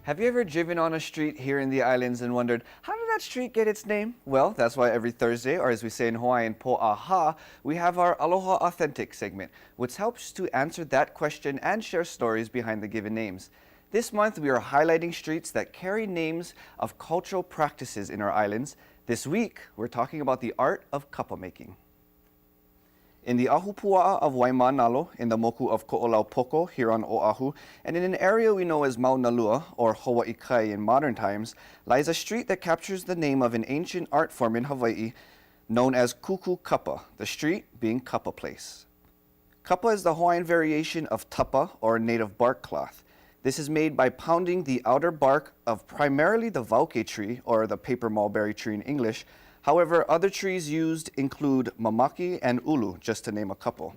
Have you ever driven on a street here in the islands and wondered, how did that street get its name? Well, that's why every Thursday, or as we say in Hawaiian, po'aha, we have our Aloha Authentic segment, which helps to answer that question and share stories behind the given names. This month, we are highlighting streets that carry names of cultural practices in our islands. This week, we're talking about the art of kapa making. In the ahupua'a of Maunalua, in the moku of Ko'olaupoko here on Oahu, and in an area we know as Maunalua, or Hawaiʻi Kai in modern times, lies a street that captures the name of an ancient art form in Hawaii known as Kumu Kapa, the street being Kapa Place. Kapa is the Hawaiian variation of tapa, or native bark cloth. This is made by pounding the outer bark of primarily the vauke tree, or the paper mulberry tree in English. However, other trees used include mamaki and ulu, just to name a couple.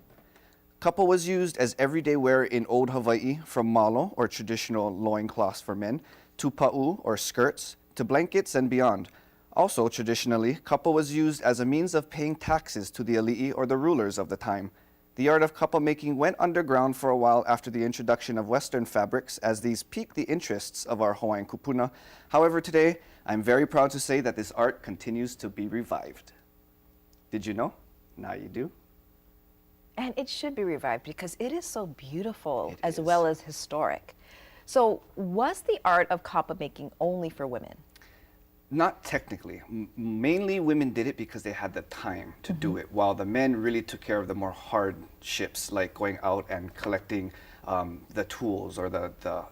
Kapa was used as everyday wear in old Hawaii, from malo, or traditional loincloths for men, to pa'u, or skirts, to blankets and beyond. Also, traditionally, kapa was used as a means of paying taxes to the ali'i, or the rulers of the time. The art of kapa making went underground for a while after the introduction of Western fabrics, as these piqued the interests of our Hawaiian kupuna. However, today, I'm very proud to say that this art continues to be revived. Did you know? Now you do. And it should be revived because it is so beautiful as well as historic. So was the art of kapa making only for women? Not technically. Mainly women did it because they had the time to do it, while the men really took care of the more hardships, like going out and collecting the tools or the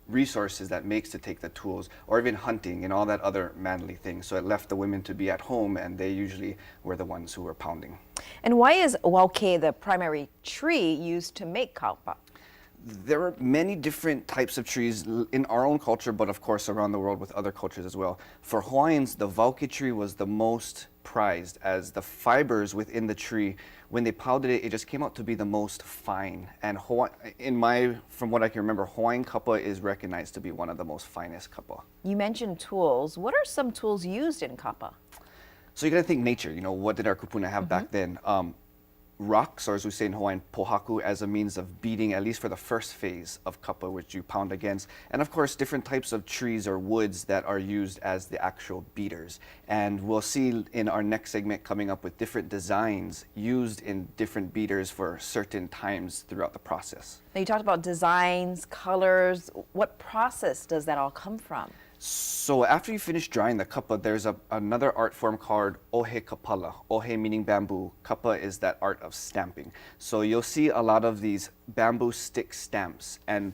resources that makes to take the tools, or even hunting and all that other manly things. So it left the women to be at home, and they usually were the ones who were pounding. And why is wauke the primary tree used to make kapa? There are many different types of trees in our own culture, but of course around the world with other cultures as well. For Hawaiians, the vauke tree was the most prized, as the fibers within the tree, when they pounded it, it just came out to be the most fine. And from what I can remember, Hawaiian kapa is recognized to be one of the most finest kapa. You mentioned tools. What are some tools used in kapa? So you gotta think nature, what did our kupuna have back then? Rocks, or as we say in Hawaiian, pohaku, as a means of beating, at least for the first phase of kapa, which you pound against. And of course, different types of trees or woods that are used as the actual beaters. And we'll see in our next segment coming up with different designs used in different beaters for certain times throughout the process. Now you talked about designs, colors. What process does that all come from? So after you finish drying the kapa, there's another art form called ohe kapala. Ohe meaning bamboo. Kapa is that art of stamping. So you'll see a lot of these bamboo stick stamps, and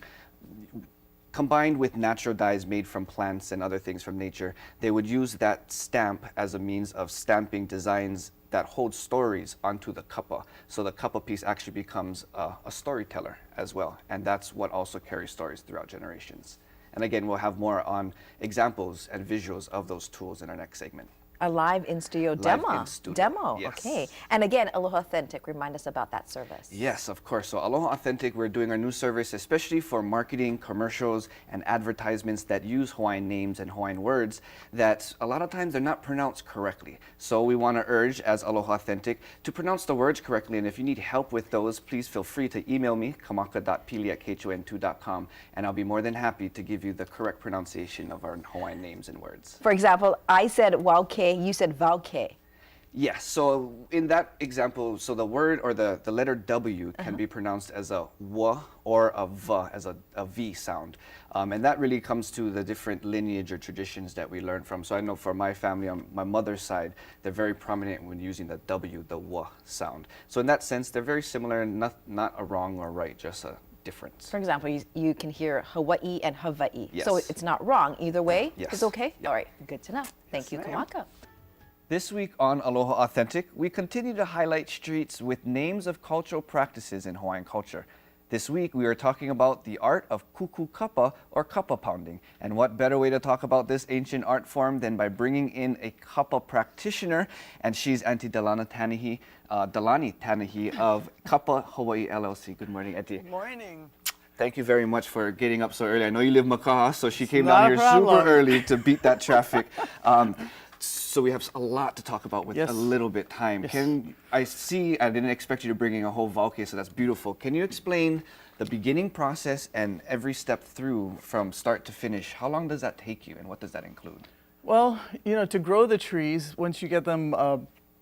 combined with natural dyes made from plants and other things from nature, they would use that stamp as a means of stamping designs that hold stories onto the kapa. So the kapa piece actually becomes a storyteller as well, and that's what also carries stories throughout generations. And again, we'll have more on examples and visuals of those tools in our next segment. A live in-studio demo. Demo, yes. Okay. And again, Aloha Authentic, remind us about that service. Yes, of course. So Aloha Authentic, we're doing our new service, especially for marketing, commercials, and advertisements that use Hawaiian names and Hawaiian words that a lot of times they're not pronounced correctly. So we want to urge, as Aloha Authentic, to pronounce the words correctly. And if you need help with those, please feel free to email me, kamaka.pili@khon2.com, and I'll be more than happy to give you the correct pronunciation of our Hawaiian names and words. For example, I said wauke, you said vauke. Yes, so in that example, so the word or the letter W can be pronounced as a W or a V, as a V sound. And that really comes to the different lineage or traditions that we learn from. So I know for my family, on my mother's side, they're very prominent when using the W, the W sound. So in that sense, they're very similar, not a wrong or right, just a difference. For example, you can hear Hawaii and Hawaii. Yes. So it's not wrong either way. Yes. It's okay? Yep. All right, good to know. Thank you, Kamaka. This week on Aloha Authentic, we continue to highlight streets with names of cultural practices in Hawaiian culture. This week, we are talking about the art of Kumu Kapa, or kapa pounding. And what better way to talk about this ancient art form than by bringing in a kapa practitioner, and she's Auntie Delaney Tanahi of Kapa Hawaii LLC. Good morning, Auntie. Good morning. Thank you very much for getting up so early. I know you live in Makaha, so she came down here super early to beat that traffic. So we have a lot to talk about with Yes. a little bit time. Yes. Can I see? I didn't expect you to bring in a whole vauke, so that's beautiful. Can you explain the beginning process and every step through from start to finish? How long does that take you, and what does that include? Well, to grow the trees, once you get them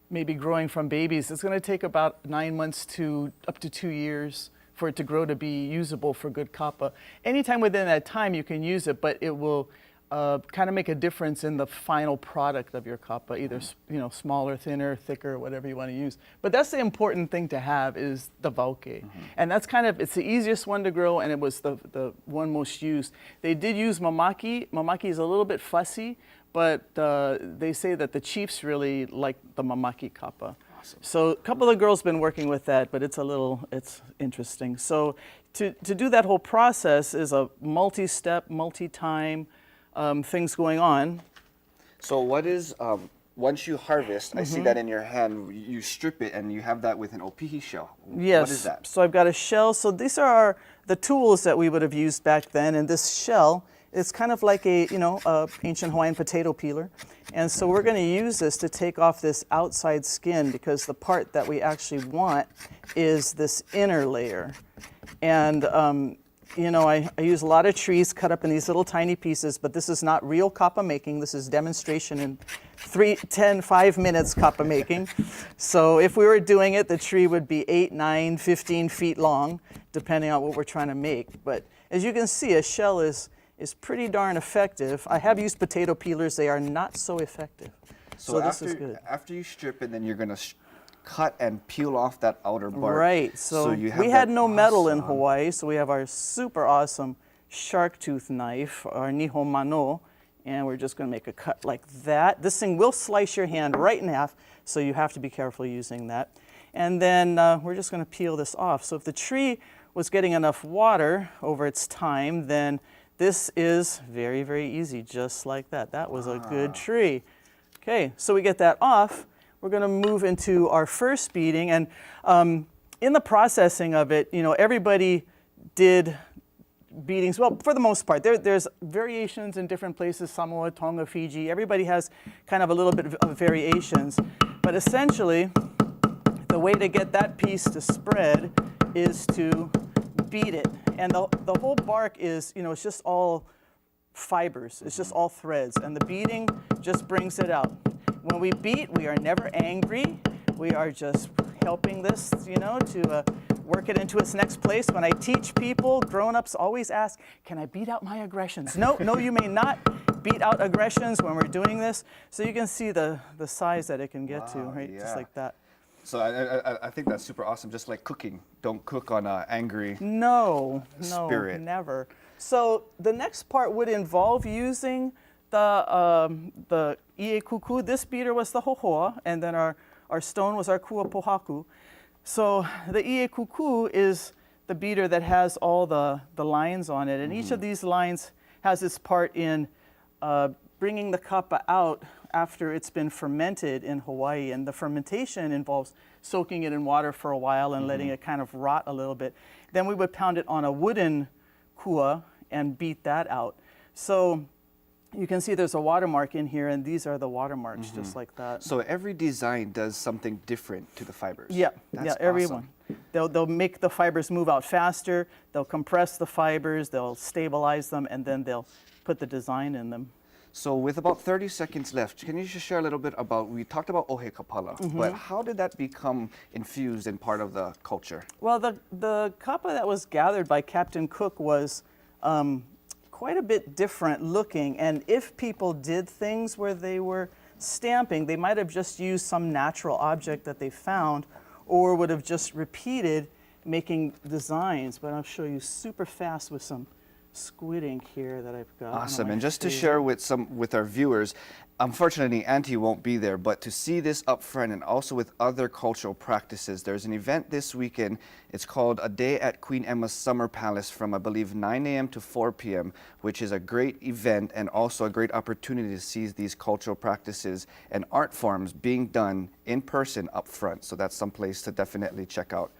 maybe growing from babies, it's going to take about 9 months to up to 2 years for it to grow to be usable for good kapa. Anytime within that time you can use it, but it will kind of make a difference in the final product of your kapa, either smaller, thinner, thicker, whatever you want to use. But that's the important thing to have is the vauke. And that's it's the easiest one to grow, and it was the one most used. They did use mamaki. Mamaki is a little bit fussy, but they say that the chiefs really like the mamaki kapa. Awesome. So a couple of girls been working with that, but it's interesting. So to do that whole process is a multi-step, multi-time things going on. So what is, once you harvest, I see that in your hand, you strip it and you have that with an opihi shell. Yes. What is that? So I've got a shell. So these are the tools that we would have used back then. And this shell is kind of like a ancient Hawaiian potato peeler. And so we're going to use this to take off this outside skin, because the part that we actually want is this inner layer. And I use a lot of trees cut up in these little tiny pieces, but this is not real kapa making. This is demonstration in 5 minutes kapa making. So if we were doing it, the tree would be 8, 9, 15 feet long, depending on what we're trying to make. But as you can see, a shell is pretty darn effective. I have used potato peelers. They are not so effective. So this is good. After you strip it, then you're going to cut and peel off that outer bark. Right. So you have we had no metal in awesome- Hawaii, so we have our super awesome shark tooth knife, our nihon mano, and we're just going to make a cut like that. This thing will slice your hand right in half, so you have to be careful using that. And then we're just going to peel this off. So if the tree was getting enough water over its time, then this is very, very easy, just like that. That was a good tree. Okay, so we get that off. We're going to move into our first beating, and in the processing of it, everybody did beatings. Well, for the most part, there's variations in different places, Samoa, Tonga, Fiji. Everybody has kind of a little bit of variations, but essentially, the way to get that piece to spread is to beat it, and the whole bark is, it's just all fibers. It's just all threads, and the beating just brings it out. When we beat, we are never angry. We are just helping this, to work it into its next place. When I teach people, grown-ups always ask, can I beat out my aggressions? No, you may not beat out aggressions when we're doing this. So you can see the size that it can get to, right? yeah. Just like that. So I think that's super awesome, just like cooking. Don't cook on angry spirit. Never. So the next part would involve using the ie kuku. This beater was the hohoa, and then our stone was our kua pohaku. So the ie kuku is the beater that has all the lines on it, and each of these lines has its part in bringing the kapa out after it's been fermented in Hawaii. And the fermentation involves soaking it in water for a while and letting it kind of rot a little bit. Then we would pound it on a wooden kua and beat that out. So you can see there's a watermark in here, and these are the watermarks, just like that. So every design does something different to the fibers. Yeah, That's everyone. awesome. They'll make the fibers move out faster, they'll compress the fibers, they'll stabilize them, and then they'll put the design in them. So with about 30 seconds left, can you just share a little bit about, we talked about ohe kapala, but how did that become infused in part of the culture? Well, the kapa that was gathered by Captain Cook was quite a bit different looking, and if people did things where they were stamping, they might have just used some natural object that they found, or would have just repeated making designs. But I'll show you super fast with some squid ink here that I've got. Awesome, and just to share with our viewers, unfortunately Auntie won't be there, but to see this up front and also with other cultural practices, there's an event this weekend. It's called A Day at Queen Emma's Summer Palace from I believe 9 a.m. to 4 p.m., which is a great event and also a great opportunity to see these cultural practices and art forms being done in person up front. So that's some place to definitely check out.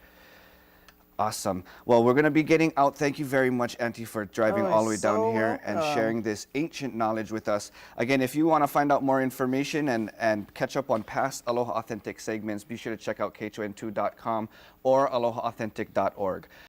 Awesome. Well, we're going to be getting out. Thank you very much, Auntie, for driving Oh, all the way you're so down here and welcome. sharing this ancient knowledge with us. Again, if you want to find out more information and catch up on past Aloha Authentic segments, be sure to check out k2n2.com or aloha authentic.org.